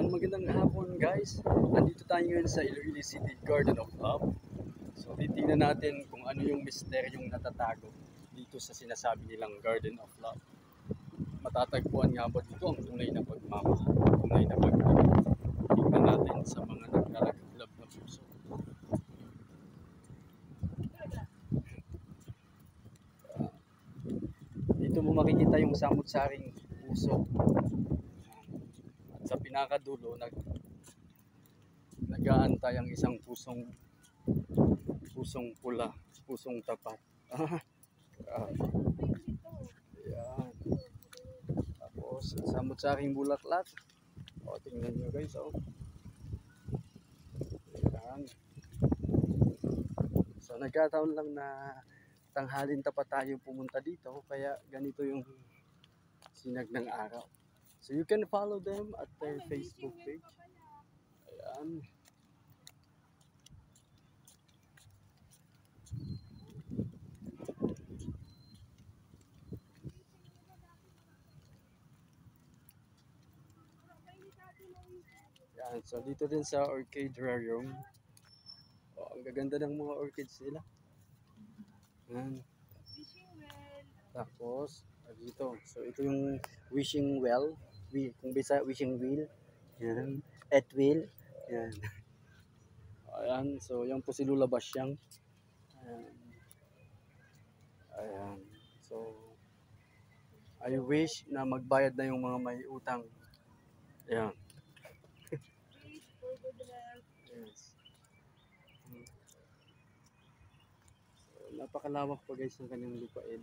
Magandang hapon guys. Nandito tayo ngayon sa Iloilo City Garden of Love. So titingnan natin kung ano yung misteryong natatago dito sa sinasabi nilang Garden of Love. Matatagpuan nga ba dito ang tunay na pagmamahal, tunay na pag-ibig? Tingnan natin sa mga naglalagablab na puso. Dito mo makikita yung samut-saring puso. At sa pinakadulo, nag-aantay ang isang pusong pula, pusong tapat. Ayan. Tapos, samut-saring bulaklak. O, tingnan nyo guys, o. Ayan. So, nagkataon lang na tanghalin tapat tayo pumunta dito, kaya ganito yung sinag ng araw. So you can follow them at their Facebook page. Ayan. Ayan. So dito din sa orchid terrarium. Oh, ang gaganda ng mga orchids nila. Ayan. Tapos dito. So ito yung wishing well. Kung bisa wishing wheel. Ayan. At wheel. Ayan. Ayan. So yan po si Lula Basyang. Ayan. Ayan. So I wish na magbayad na yung mga may utang. Ayan. Yes. So, napakalawak pa guys ng kanyang lupain.